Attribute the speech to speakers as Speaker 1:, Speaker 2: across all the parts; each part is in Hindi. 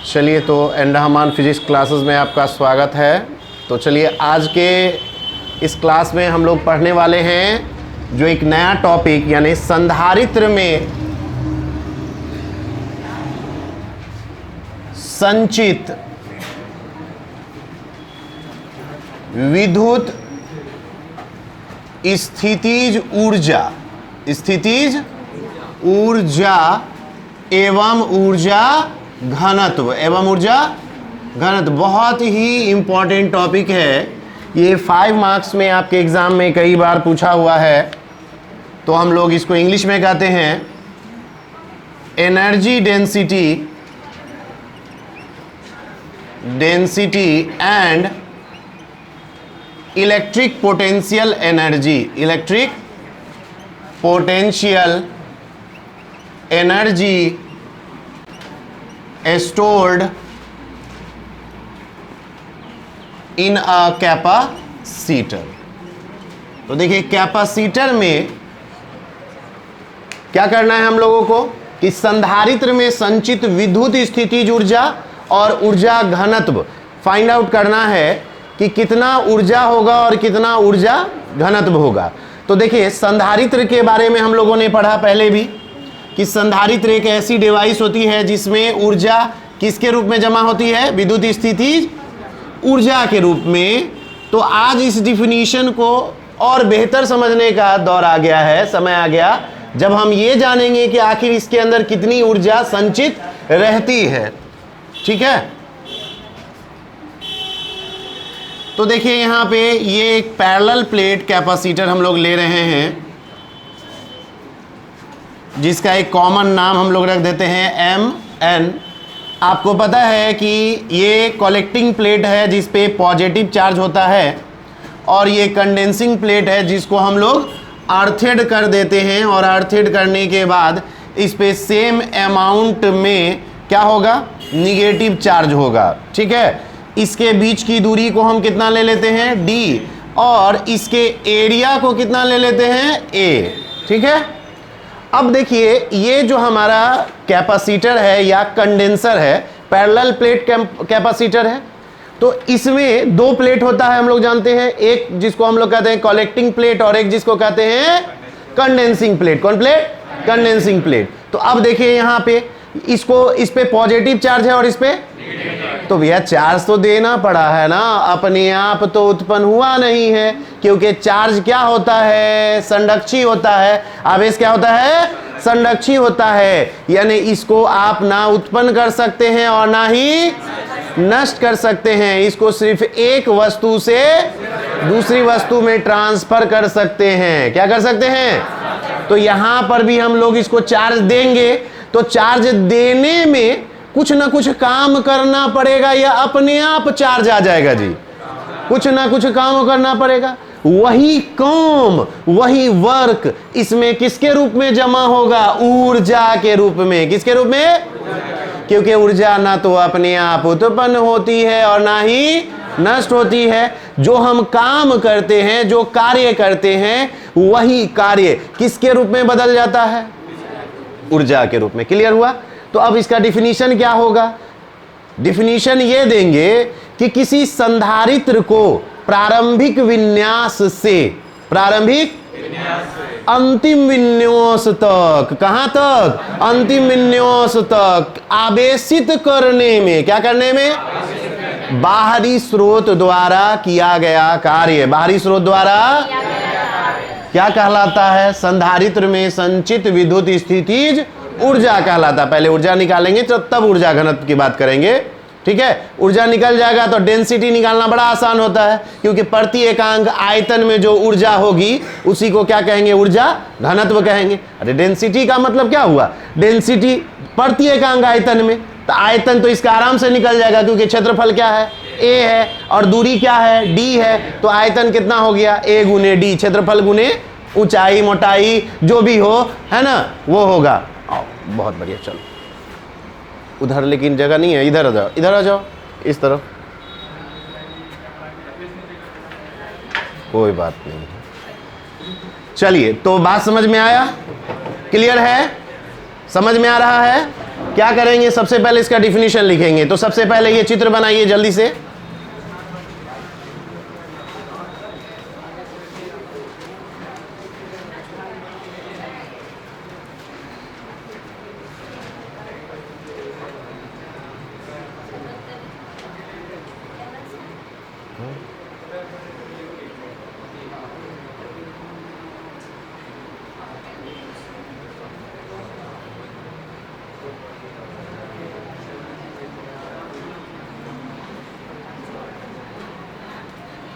Speaker 1: चलिए, तो एंडहमान फिजिक्स क्लासेस में आपका स्वागत है। तो चलिए, आज के इस क्लास में हम लोग पढ़ने वाले हैं जो एक नया टॉपिक यानी संधारित्र में संचित विद्युत स्थितिज ऊर्जा एवं ऊर्जा घनत्व बहुत ही इंपॉर्टेंट टॉपिक है। ये 5 मार्क्स में आपके एग्जाम में कई बार पूछा हुआ है। तो हम लोग इसको इंग्लिश में कहते हैं energy density and electric potential energy stored in a capacitor. तो देखिए, कैपेसिटर में क्या करना है हम लोगों को कि संधारित्र में संचित विद्युत स्थितिज ऊर्जा और ऊर्जा घनत्व फाइंड आउट करना है कि कितना ऊर्जा होगा और कितना ऊर्जा घनत्व होगा। तो देखिए, संधारित्र के बारे में हम लोगों ने पढ़ा पहले भी कि संधारित्र एक ऐसी डिवाइस होती है जिसमें ऊर्जा किसके रूप में जमा होती है? विद्युत स्थितिज ऊर्जा के रूप में। तो आज इस डिफिनीशन को और बेहतर समझने का दौर आ गया है, समय आ गया जब हम ये जानेंगे कि आखिर इसके अंदर कितनी ऊर्जा संचित रहती है। ठीक है, तो देखिए यहां पे ये एक पैरेलल प्लेट कैपेसिटर हम लोग ले रहे हैं जिसका एक कॉमन नाम हम लोग रख देते हैं Mn। आपको पता है कि ये कलेक्टिंग प्लेट है जिस पे पॉजिटिव चार्ज होता है और ये कंडेंसिंग प्लेट है जिसको हम लोग अर्थेड कर देते हैं और अर्थेड करने के बाद इस पे सेम अमाउंट में क्या होगा? निगेटिव चार्ज होगा। ठीक है, इसके बीच की दूरी को हम कितना ले लेते हैं? d, और इसके एरिया को कितना ले लेते हैं? a। ठीक है, अब देखिए ये जो हमारा कैपेसिटर है या कंडेंसर है, पैरेलल प्लेट कैपेसिटर है। तो इसमें 2 प्लेट होता है, हम लोग जानते हैं, एक जिसको हम लोग कहते हैं कलेक्टिंग प्लेट और एक जिसको कहते हैं कंडेंसिंग प्लेट। कौन प्लेट? Condensing plate. तो अब देखिए यहाँ पे इस पे पॉजिटिव चार्ज है और इस पे तो भैया चार्ज तो देना पड़ा है ना, अपने आप तो उत्पन्न हुआ नहीं है, क्योंकि चार्ज क्या होता है? संरक्षी होता है। आवेश क्या होता है? संरक्षी होता है। यानी इसको आप ना उत्पन्न कर सकते हैं और ना ही नष्ट कर सकते हैं। इसको सिर्फ एक वस्तु से दूसरी वस्तु में ट्रांसफर कर सकते हैं। क्या कर सकते हैं? तो यहां पर भी हम लोग इसको चार्ज देंगे तो चार्ज देने में कुछ ना कुछ काम करना पड़ेगा या अपने आप चार्ज आ जाएगा जी? कुछ ना कुछ काम करना पड़ेगा। वही काम, वही वर्क इसमें किसके रूप में जमा होगा? ऊर्जा के रूप में। किसके रूप में? क्योंकि ऊर्जा ना तो अपने आप उत्पन्न होती है और ना ही नष्ट होती है। जो हम काम करते हैं, जो कार्य करते हैं, वही कार्य किसके रूप में बदल जाता है? ऊर्जा के रूप में। क्लियर हुआ? तो अब इसका डिफिनीशन क्या होगा? डिफिनीशन ये देंगे कि किसी संधारित्र को प्रारंभिक विन्यास से अंतिम विन्यास तक, कहां तक? अंतिम विन्यास तक आवेशित करने में, क्या करने में? बाहरी स्रोत द्वारा किया गया कार्य। बाहरी स्रोत द्वारा क्या कहलाता है? संधारित्र में संचित विद्युत स्थितिज ऊर्जा कहलाता। पहले ऊर्जा निकालेंगे तो तब ऊर्जा घनत्व की बात करेंगे। ठीक है, ऊर्जा निकल जाएगा तो डेंसिटी निकालना बड़ा आसान होता है, क्योंकि प्रति एकांक आयतन में जो ऊर्जा होगी उसी को क्या कहेंगे? ऊर्जा घनत्व कहेंगे। अरे डेंसिटी का मतलब क्या हुआ? डेंसिटी प्रति एकांक आयतन में, तो आयतन तो इसका आराम से निकल जाएगा क्योंकि क्षेत्रफल क्या है? a है और दूरी क्या है? d है। तो आयतन कितना हो गया? a गुने d, क्षेत्रफल गुने ऊंचाई मोटाई जो भी हो, है ना, वो होगा। बहुत बढ़िया, चलो उधर लेकिन जगह नहीं है, इधर आ जाओ, इधर आ जाओ, इस तरफ। कोई बात नहीं, चलिए। तो बात समझ में आया? क्लियर है? समझ में आ रहा है? क्या करेंगे, सबसे पहले इसका डिफिनीशन लिखेंगे। तो सबसे पहले ये चित्र बनाइए जल्दी से।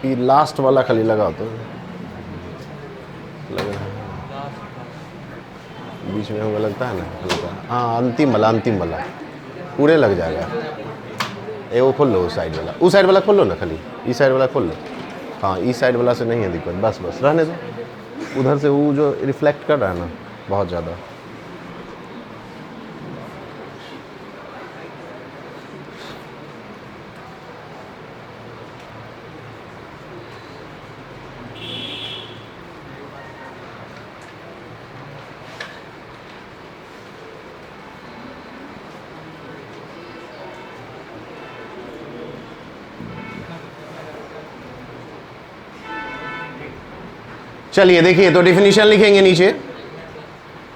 Speaker 1: ये लास्ट वाला खाली लगाओ तो लग रहा है, बीच में होगा लगता है ना हल्का। हाँ अंतिम वाला पूरे लग जाएगा। ये वो खोल लो उस साइड वाला, उस साइड वाला खोल लो ना, खाली इस साइड वाला खोल लो। हाँ इस साइड वाला से नहीं है दिक्कत, बस रहने दो। उधर से वो जो रिफ्लेक्ट कर रहा है ना बहुत ज़्यादा। चलिए देखिए, तो डिफिनीशन लिखेंगे नीचे।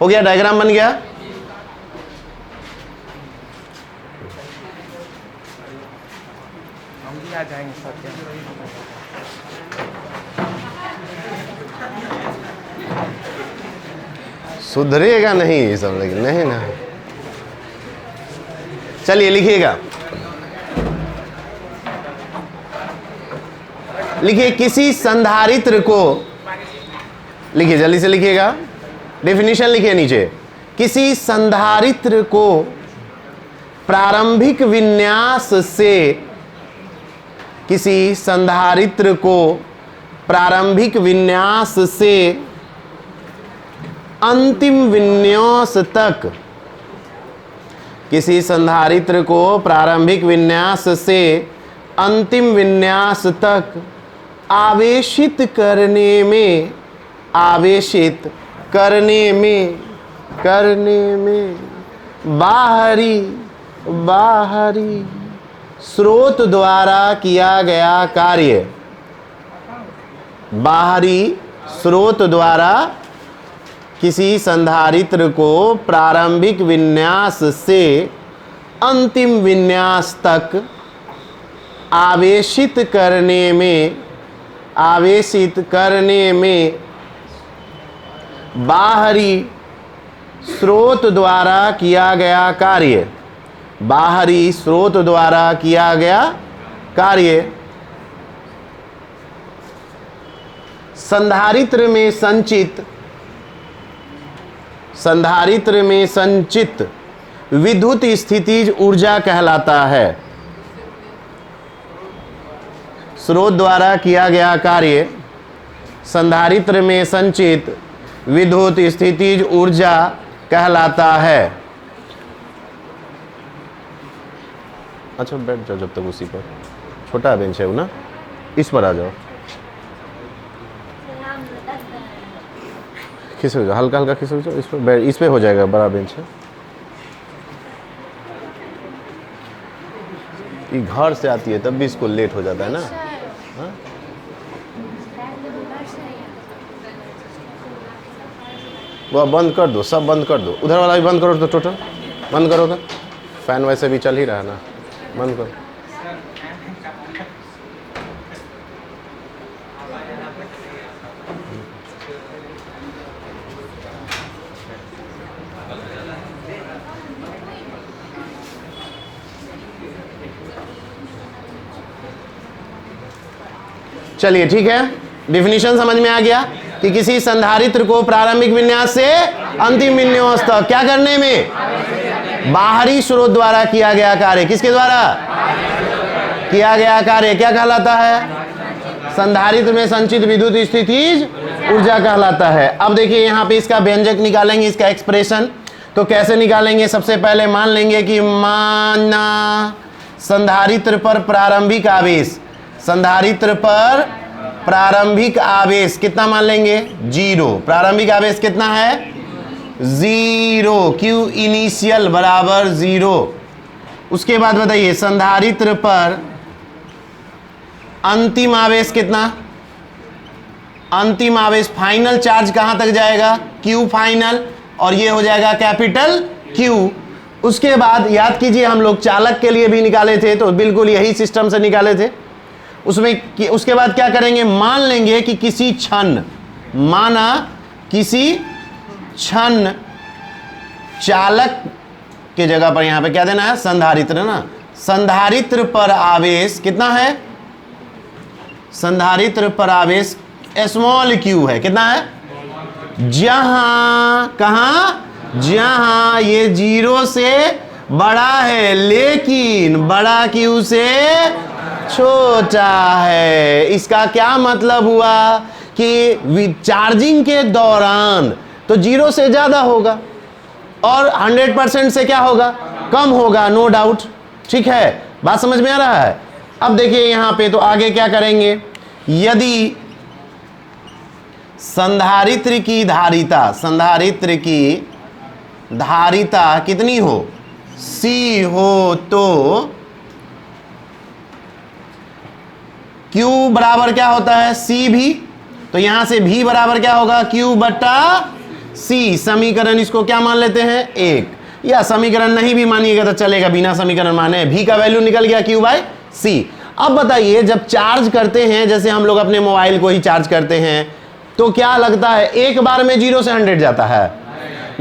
Speaker 1: हो गया, डायग्राम बन गया।
Speaker 2: हम भी आ जाएंगे सर।
Speaker 1: सुधरेगा नहीं ये सब, लेकिन नहीं ना। चलिए लिखिएगा, लिखिए किसी संधारित्र को, लिखिए जल्दी से लिखिएगा, डेफिनेशन लिखिए नीचे। किसी संधारित्र को प्रारंभिक विन्यास से, किसी संधारित्र को प्रारंभिक विन्यास से अंतिम विन्यास तक, किसी संधारित्र को प्रारंभिक विन्यास से अंतिम विन्यास तक आवेशित करने में, आवेशित करने में बाहरी स्रोत द्वारा किया गया कार्य, बाहरी स्रोत द्वारा किसी संधारित्र को प्रारंभिक विन्यास से अंतिम विन्यास तक आवेशित करने में बाहरी स्रोत द्वारा किया गया कार्य, बाहरी स्रोत द्वारा किया गया कार्य संधारित्र में संचित विद्युत स्थितिज ऊर्जा कहलाता है। स्रोत द्वारा किया गया कार्य संधारित्र में संचित विद्युत स्थितिज ऊर्जा कहलाता है। अच्छा बैठ जाओ जब तक उसी पर, छोटा बेंच है वो ना, इस पर आ जाओ। खिसक जाओ, हल्का हल्का खिसक जाओ, इस पर, इस पे हो जाएगा, बड़ा बेंच है। ये घर से आती है तब भी इसको लेट हो जाता है ना। हाँ? वो बंद कर दो, सब बंद कर दो, उधर वाला भी बंद करो, तो टोटल बंद करो। तो फैन वैसे भी चल ही रहा है ना, बंद करो। चलिए ठीक है, डिफिनीशन समझ में आ गया कि किसी संधारित्र को प्रारंभिक विन्यास से अंतिम विन्यास तक क्या करने में, बाहरी स्रोत द्वारा किया गया कार्य, किसके द्वारा किया गया कार्य क्या कहलाता है, संधारित्र में संचित विद्युत स्थितिज ऊर्जा कहलाता है। अब देखिए यहाँ पे इसका व्यंजक निकालेंगे, इसका एक्सप्रेशन। तो कैसे निकालेंगे, सबसे पहले मान लेंगे कि माना संधारित्र पर प्रारंभिक आवेश, संधारित्र पर प्रारंभिक आवेश कितना मान लेंगे, 0। प्रारंभिक आवेश कितना है, 0, Q इनिशियल बराबर 0। उसके बाद बताइए संधारित्र पर अंतिम आवेश कितना, अंतिम आवेश फाइनल चार्ज कहां तक जाएगा, Q फाइनल, और ये हो जाएगा कैपिटल Q। उसके बाद याद कीजिए हम लोग चालक के लिए भी निकाले थे, तो बिल्कुल यही सिस्टम से निकाले थे। उसके बाद क्या करेंगे, मान लेंगे कि किसी क्षण, माना किसी क्षण चालक के जगह पर यहां पे क्या देना है, संधारित्र ना, संधारित्र पर आवेश कितना है, संधारित्र पर आवेश स्मॉल q है, कितना है, जहां कहां, जहां ये 0 से बड़ा है लेकिन बड़ा Q से छोटा है। इसका क्या मतलब हुआ कि चार्जिंग के दौरान तो 0 से ज्यादा होगा और 100% से क्या होगा, कम होगा, नो डाउट। ठीक है, बात समझ में आ रहा है। अब देखिए यहां पे तो आगे क्या करेंगे, यदि संधारित्र की धारिता, संधारित्र की धारिता कितनी हो, C हो, तो Q बराबर क्या होता है, C भी, तो यहां से V बराबर क्या होगा, Q बटा C। समीकरण इसको क्या मान लेते हैं, 1, या समीकरण नहीं भी मानिएगा तो चलेगा, बिना समीकरण माने V का वैल्यू निकल गया Q बाय C। अब बताइए जब चार्ज करते हैं, जैसे हम लोग अपने मोबाइल को ही चार्ज करते हैं, तो क्या लगता है एक बार में 0 से 100 जाता है,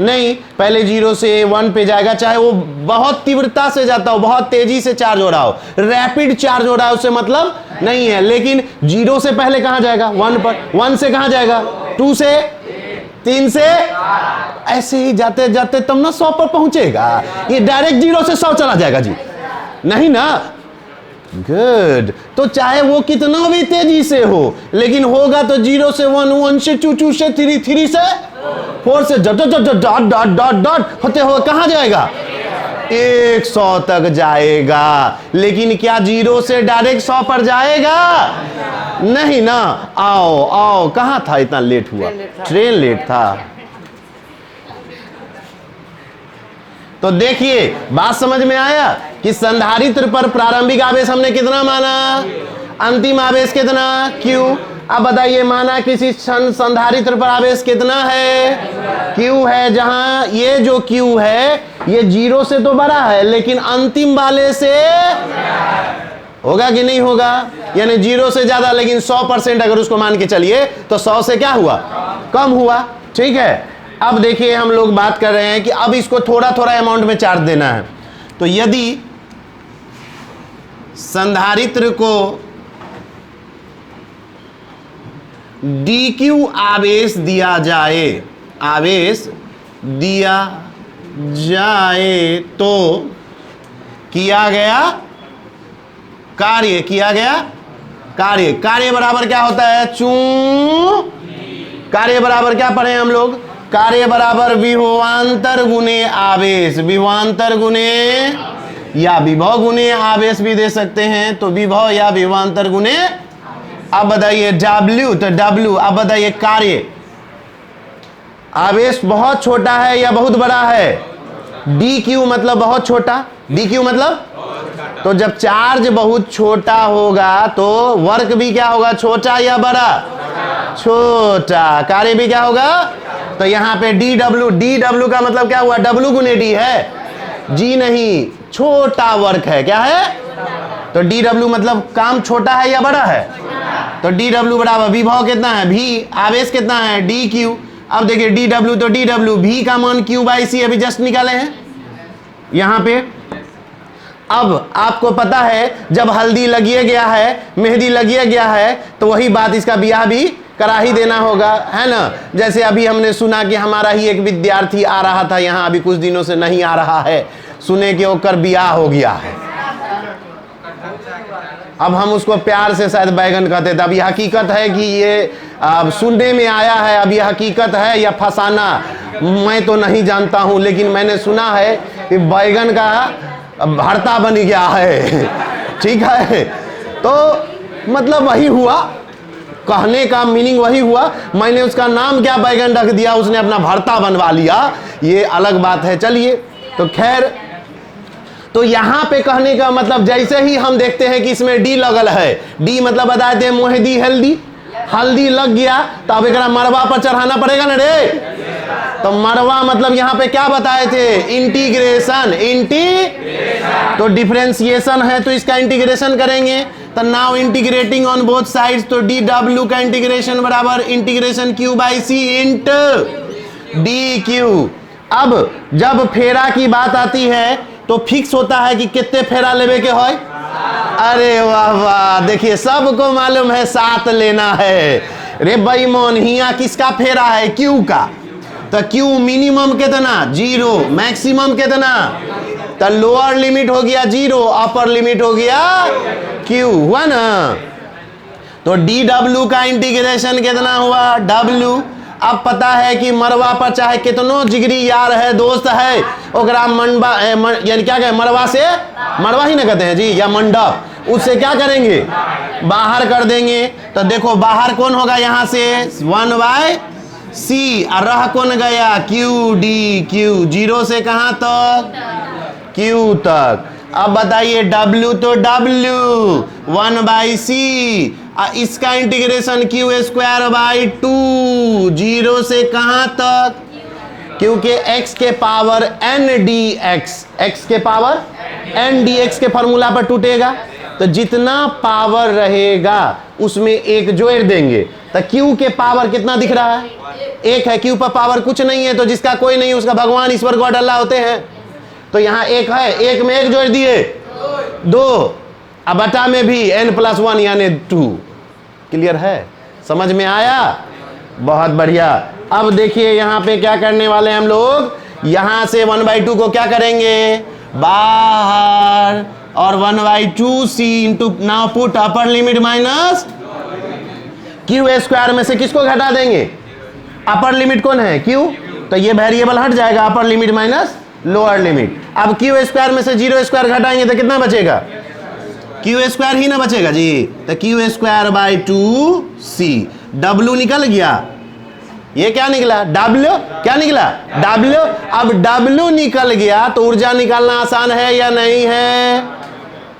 Speaker 1: नहीं, पहले 0 से 1 पे जाएगा, चाहे वो बहुत तीव्रता से जाता हो, बहुत तेजी से चार्ज हो रहा हो, रैपिड चार्ज हो रहा है, उससे मतलब नहीं है, लेकिन 0 से पहले कहां जाएगा, 1 पर, 1 से कहां जाएगा, 2 से, 3 से, ऐसे ही जाते जाते तब ना 100 पर पहुंचेगा। ये डायरेक्ट 0 से 100 चला जाएगा जी, नहीं ना, गुड। तो चाहे वो कितना भी तेजी से हो, लेकिन होगा तो 0 से 1, 1 से 2, 2 से 3, 3 से 4 से dot dot dot dot dot dot होते हुए कहां जाएगा, 100 तक जाएगा। लेकिन क्या 0 से डायरेक्ट 100 पर जाएगा, नहीं ना। आओ आओ, कहां था, इतना लेट हुआ, ट्रेन लेट था। तो देखिए बात समझ में आया कि संधारित्र पर प्रारंभिक आवेश हमने कितना माना, अंतिम आवेश कितना, Q। अब बताइए माना किसी क्षण संधारित्र पर आवेश कितना है, Q है, जहां ये जो Q है ये 0 से तो बड़ा है लेकिन अंतिम वाले से होगा कि नहीं होगा, यानी 0 से ज्यादा, लेकिन 100% अगर उसको मान के चलिए तो 100 से क्या हुआ, कम हुआ। ठीक है, अब देखिए हम लोग बात कर रहे हैं कि अब इसको थोड़ा थोड़ा अमाउंट में चार्ज देना है। तो यदि संधारित्र को dq आवेश दिया जाए, आवेश दिया जाए तो किया गया कार्य, किया गया कार्य, कार्य बराबर क्या होता है, कार्य बराबर क्या पढ़े हम लोग, कार्य बराबर विभवांतर गुने आवेश, विभवांतर गुने या विभव गुने आवेश भी दे सकते हैं, तो विभव या विभवांतर गुने। अब बताइए W, तो W, अब बताइए कार्य, आवेश बहुत छोटा है या बहुत बड़ा है, dq मतलब बहुत छोटा, dq मतलब, तो जब चार्ज बहुत छोटा होगा तो वर्क भी क्या होगा, छोटा या बड़ा, छोटा, कार्य भी क्या होगा। तो यहां पे dw, dw का मतलब क्या हुआ, w गुने d है, g नहीं, छोटा वर्क है, क्या है, तो dw मतलब काम छोटा है या बड़ा है, तो dw बराबर विभव कितना है, v, आवेश कितना है, dq। अब देखिए dw तो dw, v का मान q बाई c अभी जस्ट निकाले हैं यहां पे। अब आपको पता है जब हल्दी लगिए गया है, मेहंदी लगिए गया है, तो वही बात इसका ब्याह भी करा ही देना होगा, है ना। जैसे अभी हमने सुना कि हमारा ही एक विद्यार्थी आ रहा था यहाँ, अभी कुछ दिनों से नहीं आ रहा है, सुने कि ओकर ब्याह हो गया है। अब हम उसको प्यार से शायद बैगन कहते थे, अब ये हकीकत है कि ये सुनने में आया है, अब ये हकीकत है या फसाना मैं तो नहीं जानता हूं, लेकिन मैंने सुना है कि बैगन का भरता बन गया है। ठीक है, तो मतलब वही हुआ, कहने का मीनिंग वही हुआ, मैंने उसका नाम क्या बैगन रख दिया, उसने अपना भरता बनवा लिया, ये अलग बात है। चलिए, तो खैर, तो यहां पे कहने का मतलब जैसे ही हम देखते हैं कि इसमें डी लगल है, डी मतलब बताए थे मोहिदी हेल्दी, हल्दी लग गया तो अब एक मरवा पर चढ़ाना पड़ेगा ना रे। तो मरवा मतलब यहां पे क्या बताए थे, इंटीग्रेशन, तो डिफरेंशिएशन है तो इसका इंटीग्रेशन करेंगे, तो now integrating on both sides, तो डी डब्ल्यू का इंटीग्रेशन बराबर integration Q by C int D Q. अब जब फेरा की बात आती है तो फिक्स होता है कि कितने फेरा लेवे के हो। अरे वाह वाह, देखिए सबको मालूम है 7 लेना है। रे बेईमान, हिया किसका फेरा है, क्यू का, तो क्यू मिनिमम कितना 0, मैक्सिमम कितना, तो लोअर लिमिट हो गया 0, अपर लिमिट हो गया क्यू, हुआ ना। तो डी डब्ल्यू का इंटीग्रेशन कितना हुआ, डब्ल्यू। अब पता है कि मरवा पर चाहे कितनो जिगरी यार है, दोस्त है, ओकरा मनबा यानी क्या कहें, मरवा से, मरवा ही ना कहते हैं जी, या मंडप, उससे क्या करेंगे, बाहर कर देंगे। तो देखो बाहर कौन होगा, यहां से 1/c, और रह कौन गया, क्यू डी क्यू, 0 से कहां तक, क्यू तक। अब बताइए W तो W 1/c, इसका इंटीग्रेशन Q²/2, 0 से कहां तक, क्योंकि x के पावर n dx, x के पावर n dx के फॉर्मूला पर टूटेगा, तो जितना पावर रहेगा उसमें एक जोड़ देंगे, तो Q के पावर कितना दिख रहा है, 1 है, Q पर पावर कुछ नहीं है, तो जिसका कोई नहीं उसका भगवान ईश्वर गॉड अल्लाह होते हैं। तो यहाँ 1 है, 1 में 1 जोड़ दिए 2, अब बटा में भी n+1 यानी 2। क्लियर है, समझ में आया, बहुत बढ़िया। अब देखिए यहाँ पे क्या करने वाले हैं हम लोग, यहां से 1/2 को क्या करेंगे, बाहर, और 1/2c into, now put upper limit minus Q² में से किसको घटा देंगे, अपर लिमिट कौन है, Q, तो ये वेरिएबल हट जाएगा, upper limit minus lower limit. अब Q² में से 0² घटाएंगे तो कितना बचेगा, Q² ही ना बचेगा जी, तो Q²/2c, W निकल गया, ये क्या निकला, W, क्या निकला, W। अब W निकल गया तो ऊर्जा निकालना आसान है या नहीं है,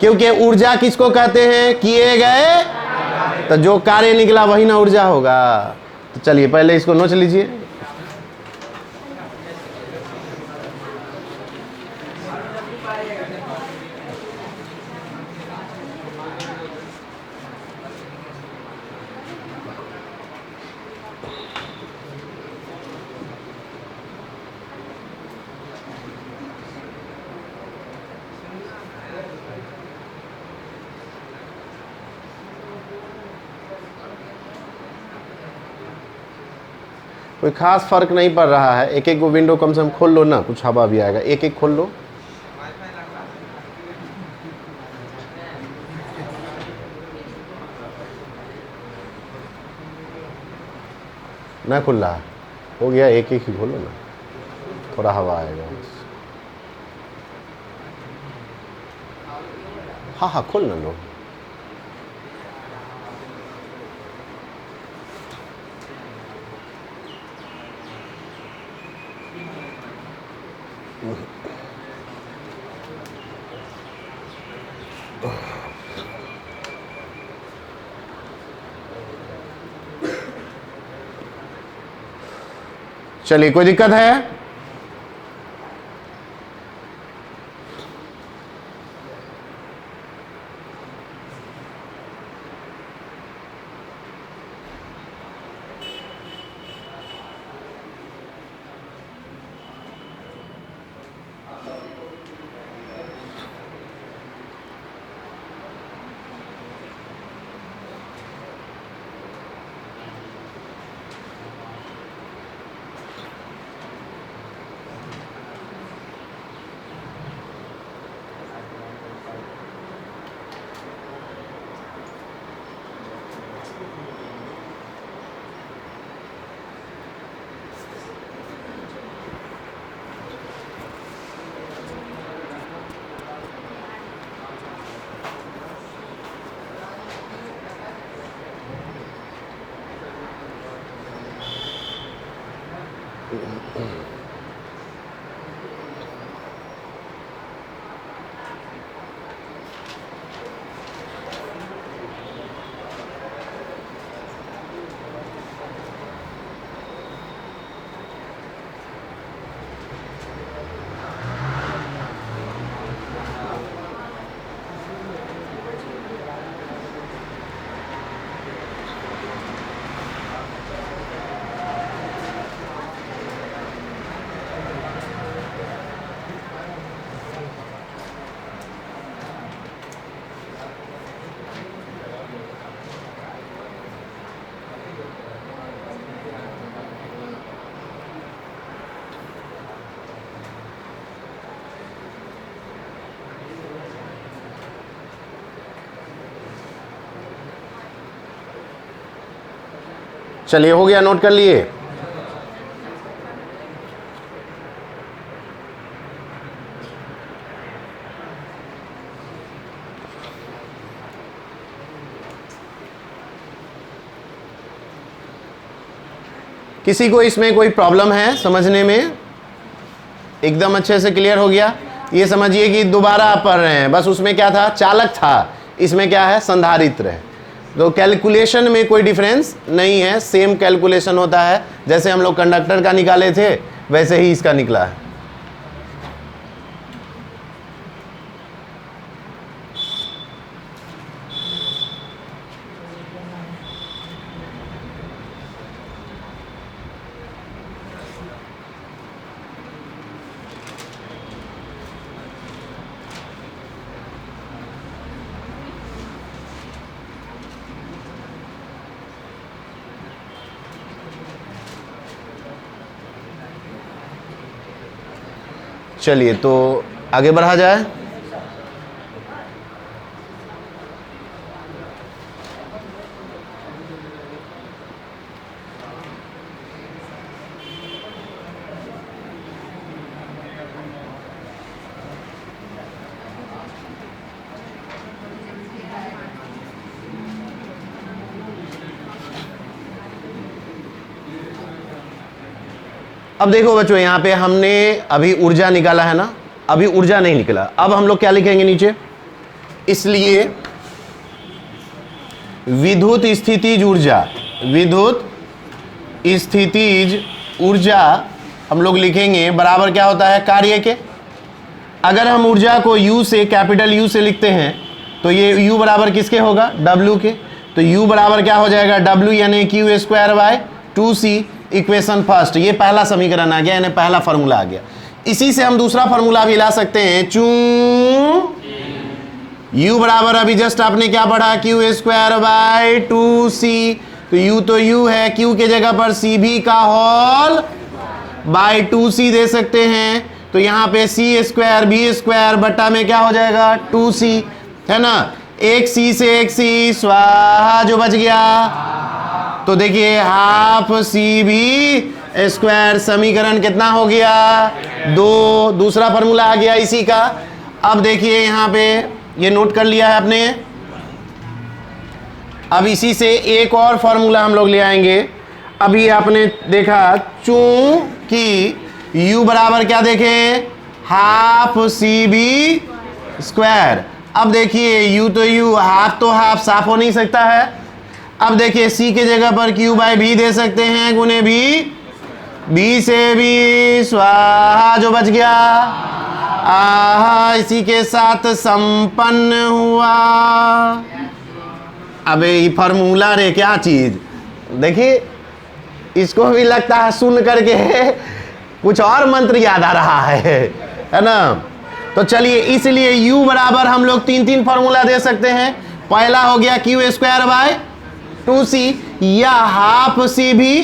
Speaker 1: क्योंकि ऊर्जा किसको कहते हैं, किए गए, तो जो कार्य निकला वही ना ऊर्जा होगा। तो चलिए पहले इसको नोच लीजिए। कोई खास फर्क नहीं पड़ रहा है, एक एक को विंडो कम से कम खोल लो ना, कुछ हवा भी आएगा, एक एक खोल लो। ना खुल रहा हो गया, एक एक ही खोलो ना, थोड़ा हवा आएगा। हाँ हाँ खोल ना लो। चलिए, कोई दिक्कत है, चलिए, हो गया, नोट कर लिए। किसी को इसमें कोई प्रॉब्लम है समझने में? एकदम अच्छे से क्लियर हो गया? ये समझिए कि दोबारा आप पढ़ रहे हैं, बस उसमें क्या था, चालक था, इसमें क्या है, संधारित्र है। तो कैलकुलेशन में कोई डिफरेंस नहीं है, सेम कैलकुलेशन होता है। जैसे हम लोग कंडक्टर का निकाले थे वैसे ही इसका निकला है। चलिए, तो आगे बढ़ा जाए। अब देखो बच्चों, यहां पे हमने अभी ऊर्जा निकाला है ना, अभी ऊर्जा नहीं निकला। अब हम लोग क्या लिखेंगे नीचे, इसलिए विद्युत स्थितिज ऊर्जा, विद्युत स्थितिज ऊर्जा हम लोग लिखेंगे बराबर क्या होता है, कार्य के। अगर हम ऊर्जा को U से, कैपिटल U से लिखते हैं तो ये U बराबर किसके होगा, W के। तो U बराबर क्या हो जाएगा, W यानी Q square by 2C, equation first. ये पहला समीकरण आ गया, यानी पहला फॉर्मूला आ गया। इसी से हम दूसरा फॉर्मूला भी ला सकते हैं, चू U बराबर अभी जस्ट आपने क्या पढ़ा, Q स्क्वायर बाय 2C। तो U तो U है, Q के जगह पर C भी का होल बाय 2C दे सकते हैं। तो यहाँ पे C स्क्वायर B स्क्वायर बट्टा में क्या हो जाएगा, 2C, है ना। एक C से एक C स्वाहा, जो बच गया। तो देखिए हाफ C भी स्क्वायर, समीकरण कितना हो गया, 2। दूसरा फॉर्मूला आ गया इसी का। अब देखिए यहाँ पे ये नोट कर लिया है आपने। अब इसी से एक और फॉर्मूला हम लोग ले आएंगे। अभी आपने देखा चूंकि U बराबर क्या देखें, हाफ C भी स्क्वायर। अब देखिए U तो U, हाफ तो हाफ, साफ हो नहीं सकता है। अब देखिए C के जगह पर Q बाई B दे सकते हैं, गुने B से भी स्वाहा, जो बच गया। आहा, इसी के साथ संपन्न हुआ। अबे ये फॉर्मूला रे, क्या चीज, देखिए इसको भी लगता है सुन करके कुछ और मंत्र याद आ रहा है ना। तो चलिए, इसलिए U बराबर हम लोग तीन फॉर्मूला दे सकते हैं। पहला हो गया Q स्क्वायर बाय 2C, या हाफ C भी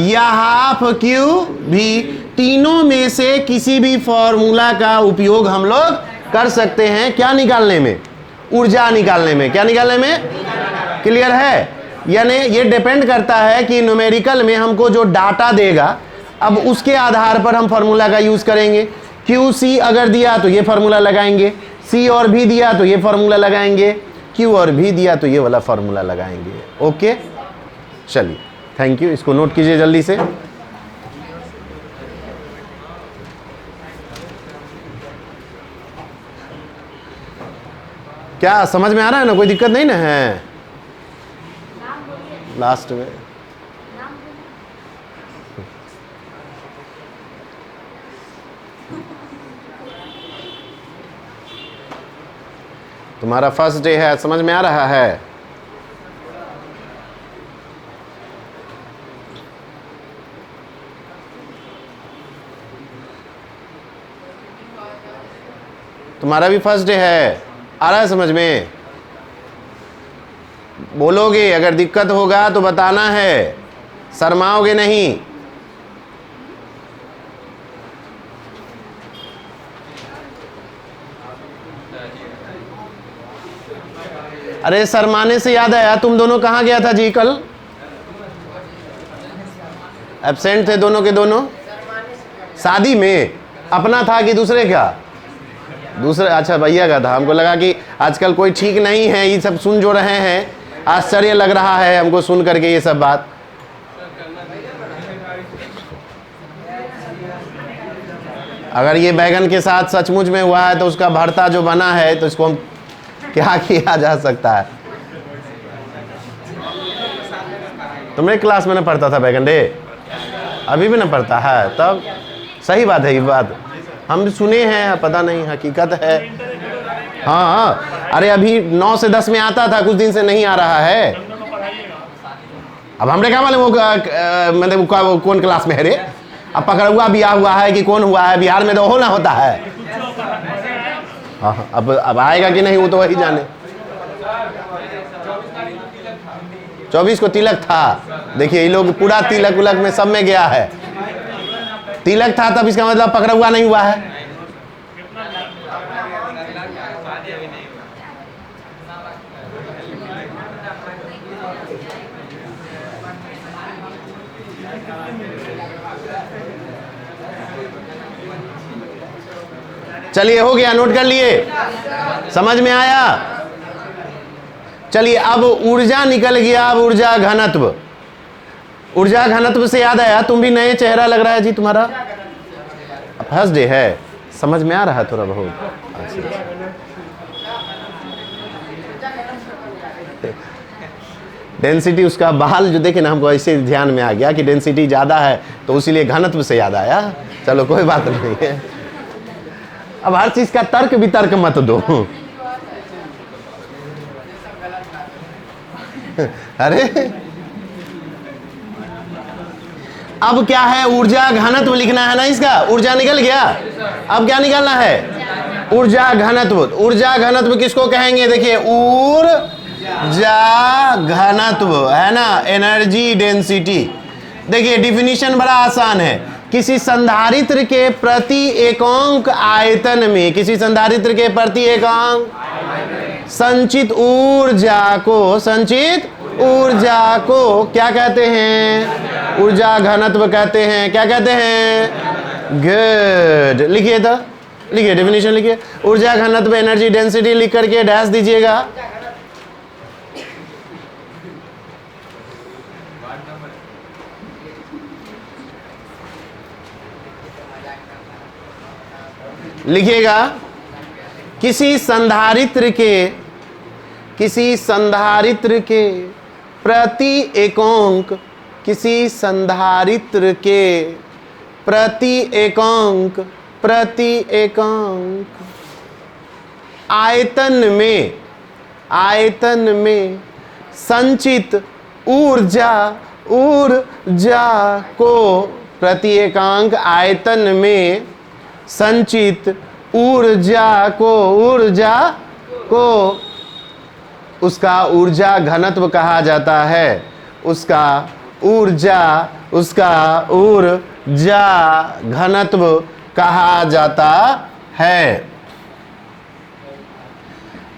Speaker 1: या हाफ Q भी, तीनों में से किसी भी फॉर्मूला का उपयोग हम लोग कर सकते हैं। क्या निकालने में, ऊर्जा निकालने में। क्या निकालने में, क्लियर है। यानी ये डिपेंड करता है कि न्यूमेरिकल में हमको जो डाटा देगा, अब उसके आधार पर हम फॉर्मूला का यूज करेंगे। QC अगर दिया तो ये फॉर्मूला लगाएंगे, C और भी दिया तो ये फॉर्मूला लगाएंगे, Q और भी दिया तो ये वाला फॉर्मूला लगाएंगे। ओके, चलिए, थैंक यू। इसको नोट कीजिए जल्दी से। क्या समझ में आ रहा है ना, कोई दिक्कत नहीं ना है? लास्ट में तुम्हारा फर्स्ट डे है, समझ में आ रहा है? तुम्हारा भी फर्स्ट डे है, आ रहा है समझ में? बोलोगे, अगर दिक्कत होगा तो बताना है, शर्माओगे नहीं। अरे शर्माने से याद आया, तुम दोनों कहाँ गया था जी कल? एब्सेंट थे दोनों के दोनों। शादी में अपना था कि दूसरे का? दूसरे, अच्छा भैया का था। हमको लगा कि आजकल कोई ठीक नहीं है, ये सब सुन जो रहे हैं, आश्चर्य लग रहा है हमको सुन करके ये सब बात। अगर ये बैगन के साथ सचमुच में हुआ है तो उसका भरता जो बना है तो इसको हम क्या किया जा सकता है? तुम्हारे क्लास में ना पढ़ता था बैगन डे? अभी भी ना पढ़ता है? तब सही बात है, ये बात हम सुने हैं, पता नहीं हकीकत है। हाँ, अरे अभी 9 से 10 में आता था, कुछ दिन से नहीं आ रहा है। अब हमने क्या मालूम मतलब कौन क्लास में है रे? अब पकड़ा हुआ बियाह हुआ है कि कौन हुआ है? बिहार में तो होना होता है। हाँ, अब आएगा कि नहीं वो तो वही जाने। 24 को तिलक था। देखिए ये लोग पूरा तिलक उलक में सब में गया है। तिलक था तब इसका मतलब पकड़ा हुआ नहीं हुआ है। चलिए हो गया, नोट कर लिए, समझ में आया? चलिए अब ऊर्जा निकल गया। अब ऊर्जा घनत्व, ऊर्जा घनत्व से याद आया, तुम भी नए चेहरा लग रहा है जी तुम्हारा। फर्स्ट डे है, समझ में आ रहा है थोड़ा बहुत? अच्छा। डेंसिटी उसका बाल जो देखे ना, हमको ऐसे ध्यान में आ गया कि डेंसिटी ज़्यादा है तो इसीलिए घनत्व से याद आया। चलो कोई बात नहीं है। अब हर चीज़ का तर्क वितर्क मत दो। अरे अब क्या है? ऊर्जा घनत्व लिखना है ना इसका। ऊर्जा निकल गया, अब क्या निकालना है? ऊर्जा घनत्व। ऊर्जा घनत्व किसको कहेंगे? देखिए ऊर्जा घनत्व है ना, एनर्जी डेंसिटी। देखिए डिफिनीशन बड़ा आसान है। किसी संधारित्र के प्रति एकांक आयतन में, किसी संधारित्र के प्रति एकांक संचित ऊर्जा को, संचित ऊर्जा को क्या कहते हैं? ऊर्जा घनत्व कहते हैं। क्या कहते हैं? गुड। लिखिए तो, लिखिए डेफिनेशन लिखिए। ऊर्जा घनत्व एनर्जी डेंसिटी लिख करके डैश दीजिएगा। लिखिएगा किसी संधारित्र के, किसी संधारित्र के प्रति एकांक, किसी संधारित्र के प्रति एकांक, प्रति एकांक आयतन में, आयतन में संचित ऊर्जा, ऊर्जा को, प्रति एकांक आयतन में संचित ऊर्जा को, ऊर्जा को उसका ऊर्जा घनत्व कहा जाता है। उसका ऊर्जा, उसका ऊर्जा घनत्व कहा जाता है।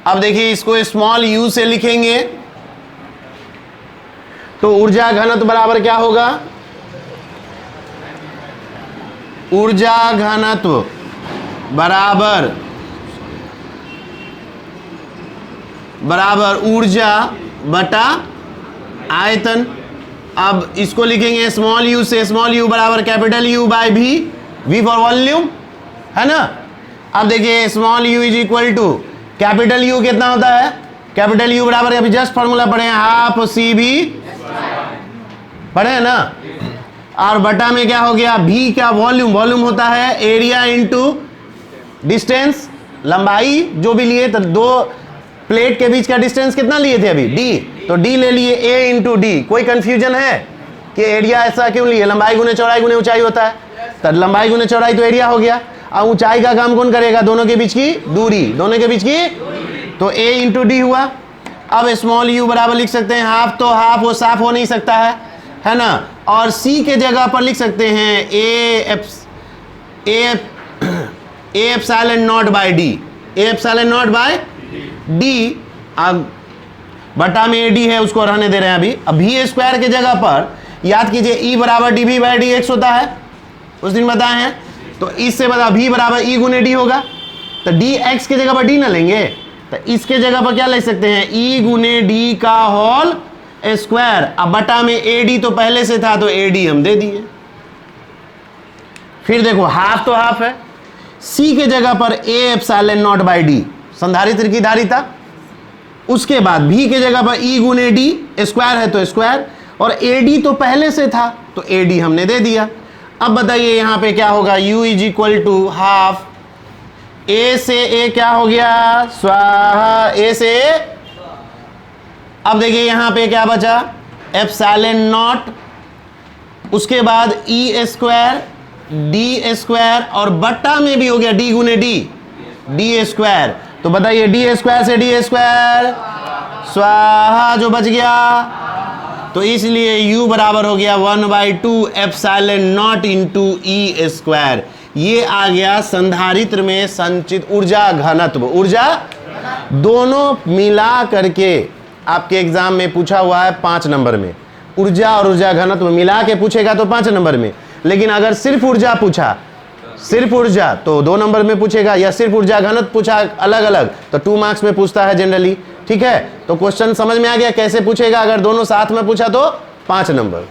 Speaker 1: अब देखिए इसको स्मॉल यू से लिखेंगे तो ऊर्जा घनत्व बराबर क्या होगा? ऊर्जा घनत्व बराबर ऊर्जा बटा आयतन। अब इसको लिखेंगे स्मॉल यू से, स्मॉल यू बराबर capital U by V, V for volume है ना। अब देखिए small U is equal to capital U कितना होता है? कैपिटल यू बराबर अभी जस्ट फॉर्मूला पढ़े हैं, हाफ सी बी पढ़े हैं ना। और बटा में क्या हो गया? भी क्या? वॉल्यूम। वॉल्यूम होता है एरिया इंटू डिस्टेंस, लंबाई जो भी लिए। तो दो प्लेट के बीच का डिस्टेंस कितना लिए थे अभी? डी। तो डी ले लिए, ए इंटू डी। कोई कंफ्यूजन है कि एरिया ऐसा क्यों लिए? लंबाई गुने चौड़ाई गुने ऊंचाई होता है, तो लंबाई गुने चौड़ाई तो एरिया हो गया। अब ऊंचाई का काम कौन करेगा? दोनों के बीच की दूरी, दोनों के बीच की, तो ए इंटू डी हुआ। अब स्मॉल यू बराबर लिख सकते हैं हाफ, तो हाफ वो साफ हो नहीं सकता है ना। और सी के जगह पर लिख सकते हैं A epsilon not by D, A epsilon not by D. अब बटा में डी है उसको रहने दे रहे हैं अभी। अब भी स्क्वायर के जगह पर याद कीजिए E बराबर D V by D X होता है, उस दिन बताए हैं। तो इससे बता V बराबर E गुने डी होगा, तो डी एक्स की जगह पर डी ना लेंगे, तो इसके जगह पर क्या ले सकते हैं, E गुने डी का होल स्क्वायर। अब बटा में AD तो पहले से था, तो AD हम दे दिए। फिर देखो हाफ तो हाफ है, C के जगह पर A epsilon not by D, संधारित्र की धारिता। उसके बाद V के जगह पर E गुने डी, स्क्वायर है तो स्क्वायर, और AD तो पहले से था, तो AD हमने दे दिया। अब बताइए यहां पे क्या होगा, U is equal to half A से A क्या हो गया, स्वाहा, A से A। अब देखिए यहां पे क्या बचा, एप्सिलॉन नॉट, उसके बाद E स्क्वायर, D स्क्वायर, और बट्टा में भी हो गया D गुने D, D स्क्वायर। तो बताइए D स्क्वायर से D स्क्वायर, स्वाहा, जो बच गया। तो इसलिए U बराबर हो गया 1/2 epsilon not into E square. ये आ गया संधारित्र में संचित ऊर्जा घनत्व। ऊर्जा दोनों मिला करके आपके एग्जाम में पूछा हुआ है 5 नंबर में। ऊर्जा और ऊर्जा घनत्व मिला के पूछेगा तो 5 नंबर में, लेकिन अगर सिर्फ ऊर्जा पूछा, सिर्फ ऊर्जा, तो 2 नंबर में पूछेगा, या सिर्फ ऊर्जा घनत्व पूछा अलग अलग तो 2 मार्क्स में पूछता है जनरली। ठीक है, तो क्वेश्चन समझ में आ गया कैसे पूछेगा। अगर दोनों साथ में पूछा तो 5 नंबर।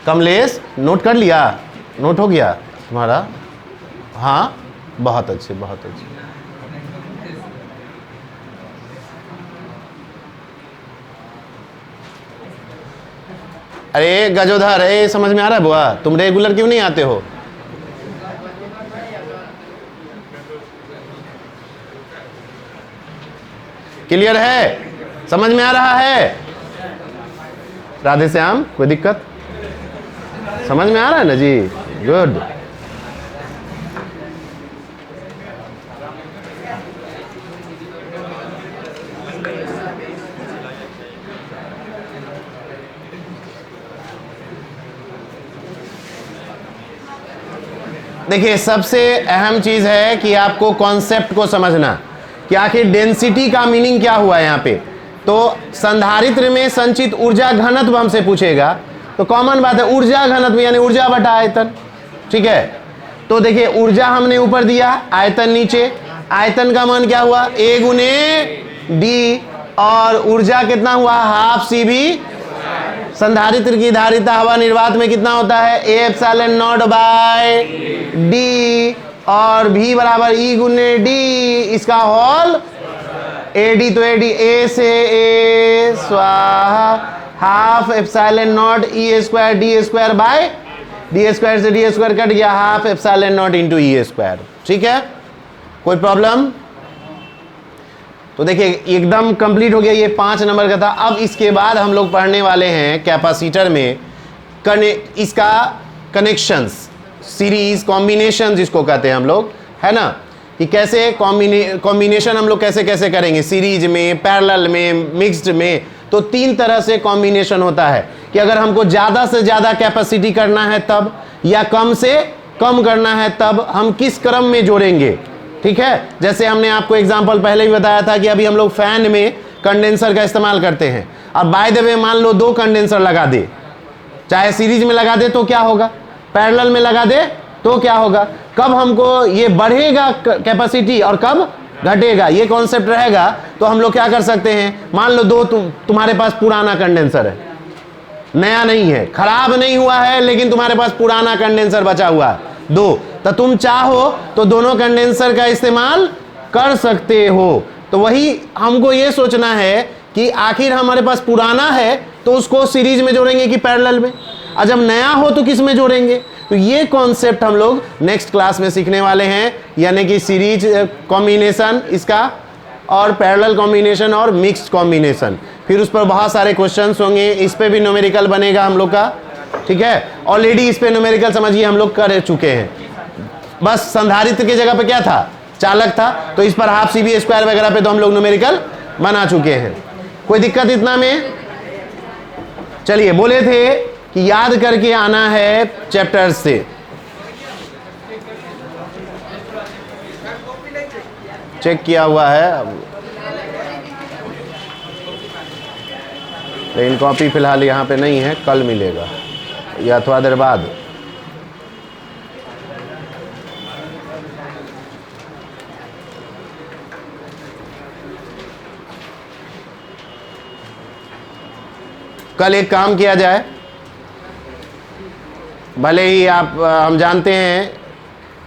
Speaker 1: कमलेश नोट कर लिया, नोट हो गया तुम्हारा? हाँ, बहुत अच्छे, बहुत अच्छे। अरे गजोधर, अरे समझ में आ रहा है बुआ, तुम रेगुलर क्यों नहीं आते हो? क्लियर है, समझ में आ रहा है? राधे श्याम, कोई दिक्कत? समझ में आ रहा है ना जी? गुड। देखिए सबसे अहम चीज है कि आपको कॉन्सेप्ट को समझना कि आखिर डेंसिटी का मीनिंग क्या हुआ यहाँ पे। तो संधारित्र में संचित ऊर्जा घनत्व हमसे पूछेगा, तो कॉमन बात है ऊर्जा घनत्व यानी ऊर्जा बटा आयतन। ठीक है, तो देखिए ऊर्जा हमने ऊपर दिया, आयतन नीचे। आयतन का मान क्या हुआ, A गुने डी, और ऊर्जा कितना हुआ, हाफ सी भी। संधारित्र की धारिता हवा निर्वात में कितना होता है, A epsilon not by D, और V बराबर E गुने डी, इसका होल AD, तो AD A से A, स्वाहा, half epsilon not E square D square by D square से डी स्क्वायर कट गया, half epsilon not into E square. ठीक है, कोई प्रॉब्लम? तो देखिए एकदम कंप्लीट हो गया, ये 5 नंबर का था। अब इसके बाद हम लोग पढ़ने वाले हैं कैपेसिटर में इसका कनेक्शंस, सीरीज, कॉम्बिनेशन जिसको कहते हैं हम लोग, है ना, कि कैसे कॉम्बिनेशन हम लोग कैसे कैसे करेंगे, सीरीज में, पैरेलल में, मिक्स्ड में। तो 3 तरह से कॉम्बिनेशन होता है कि अगर हमको ज़्यादा से ज़्यादा कैपेसिटी करना है तब, या कम से कम करना है तब, हम किस क्रम में जोड़ेंगे। ठीक है, जैसे हमने आपको एग्जांपल पहले ही बताया था कि अभी हम लोग फैन में कंडेंसर का इस्तेमाल करते हैं। अब बाय द वे मान लो 2 कंडेंसर लगा दे, चाहे सीरीज में लगा दे तो क्या होगा, पैरेलल में लगा दे तो क्या होगा, कब हमको ये बढ़ेगा कैपेसिटी और कब घटेगा, ये कॉन्सेप्ट रहेगा। तो हम लोग क्या कर सकते हैं, मान लो 2 तुम्हारे पास पुराना कंडेंसर है, नया नहीं है, खराब नहीं हुआ है, लेकिन तुम्हारे पास पुराना कंडेंसर बचा हुआ है 2, तो तुम चाहो तो दोनों कंडेंसर का इस्तेमाल कर सकते हो। तो वही हमको ये सोचना है कि आखिर हमारे पास पुराना है तो उसको सीरीज में जोड़ेंगे कि पैरेलल में, और जब नया हो तो किस में जोड़ेंगे। तो ये कॉन्सेप्ट हम लोग नेक्स्ट क्लास में सीखने वाले हैं, यानी कि सीरीज कॉम्बिनेशन इसका, और पैरेलल कॉम्बिनेशन और मिक्स्ड कॉम्बिनेशन। फिर उस पर बहुत सारे क्वेश्चंस होंगे, इस पे भी न्यूमेरिकल बनेगा हम लोग का, ठीक है। ऑलरेडी इस पे न्यूमेरिकल समझिए हम लोग कर चुके हैं, बस संधारित्र की जगह पे क्या था, चालक था, तो इस पर हाफ CB स्क्वायर वगैरह पे तो हम लोग न्यूमेरिकल बना चुके हैं। कोई दिक्कत इतना में? चलिए, बोले थे कि याद करके आना है चैप्टर से। चेक किया हुआ है, लेकिन कॉपी फिलहाल यहाँ पे नहीं है, कल मिलेगा या थोड़ा देर बाद। कल एक काम किया जाए, भले ही हम जानते हैं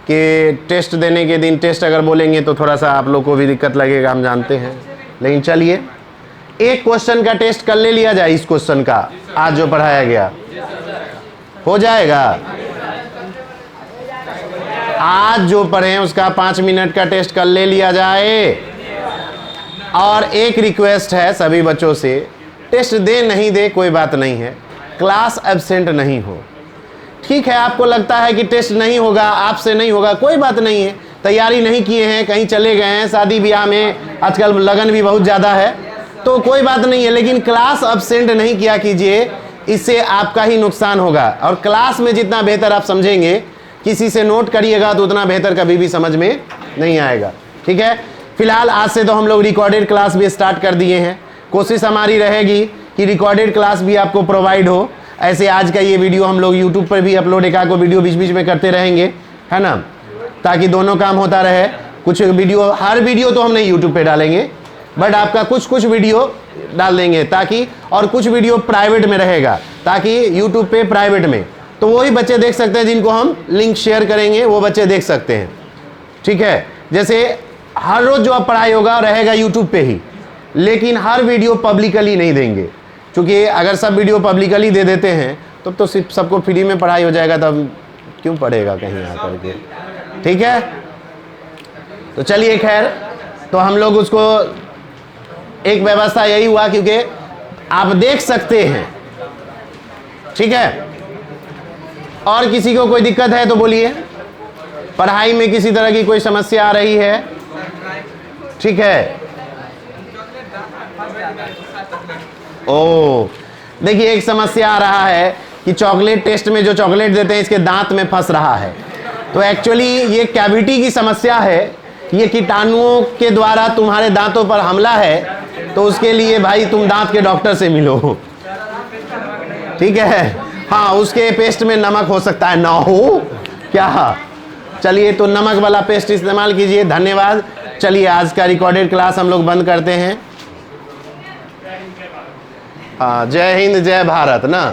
Speaker 1: कि टेस्ट देने के दिन टेस्ट अगर बोलेंगे तो थोड़ा सा आप लोग को भी दिक्कत लगेगा, हम जानते हैं, लेकिन चलिए एक क्वेश्चन का टेस्ट कर ले लिया जाए। इस क्वेश्चन का आज जो पढ़ाया गया हो जाएगा, आज जो पढ़े उसका 5 मिनट का टेस्ट कर ले लिया जाए। और एक रिक्वेस्ट है सभी बच्चों से, टेस्ट दे नहीं दे कोई बात नहीं है, क्लास एब्सेंट नहीं हो। ठीक है, आपको लगता है कि टेस्ट नहीं होगा, आपसे नहीं होगा, कोई बात नहीं है, तैयारी नहीं किए हैं, कहीं चले गए हैं, शादी ब्याह में आजकल लगन भी बहुत ज़्यादा है, तो कोई बात नहीं है, लेकिन क्लास एब्सेंट नहीं किया कीजिए, इससे आपका ही नुकसान होगा। और क्लास में जितना बेहतर आप समझेंगे, किसी से नोट करिएगा तो उतना बेहतर कभी भी समझ में नहीं आएगा, ठीक है। फिलहाल आज से तो हम लोग रिकॉर्डेड क्लास भी स्टार्ट कर दिए हैं, कोशिश हमारी रहेगी कि रिकॉर्डेड क्लास भी आपको प्रोवाइड हो। ऐसे आज का ये वीडियो हम लोग यूट्यूब पर भी अपलोड एक आध वीडियो बीच बीच में करते रहेंगे, है ना, ताकि दोनों काम होता रहे। कुछ वीडियो, हर वीडियो तो हम नहीं यूट्यूब पे डालेंगे, बट आपका कुछ वीडियो डाल देंगे, ताकि, और कुछ वीडियो प्राइवेट में रहेगा, ताकि यूट्यूब पे प्राइवेट में तो वही बच्चे देख सकते हैं जिनको हम लिंक शेयर करेंगे, वो बच्चे देख सकते हैं, ठीक है। जैसे हर रोज़ जो अब पढ़ाई होगा रहेगा यूट्यूब पे ही, लेकिन हर वीडियो पब्लिकली नहीं देंगे, क्योंकि अगर सब वीडियो पब्लिकली दे देते हैं तो सिर्फ सबको फ्री में पढ़ाई हो जाएगा, तब क्यों पढ़ेगा कहीं आकर के, ठीक है। तो चलिए, खैर, तो हम लोग उसको एक व्यवस्था यही हुआ, क्योंकि आप देख सकते हैं, ठीक है। और किसी को कोई दिक्कत है तो बोलिए, पढ़ाई में किसी तरह की कोई समस्या आ रही है, ठीक है। ओ, देखिए, एक समस्या आ रहा है कि चॉकलेट टेस्ट में जो चॉकलेट देते हैं इसके दांत में फंस रहा है। तो एक्चुअली ये कैविटी की समस्या है, ये कीटाणुओं के द्वारा तुम्हारे दांतों पर हमला है, तो उसके लिए भाई तुम दांत के डॉक्टर से मिलो, ठीक है। हाँ, उसके पेस्ट में नमक हो सकता है, ना हो क्या, चलिए तो नमक वाला पेस्ट इस्तेमाल कीजिए। धन्यवाद। चलिए, आज का रिकॉर्डेड क्लास हम लोग बंद करते हैं। हाँ, जय हिंद, जय भारत ना।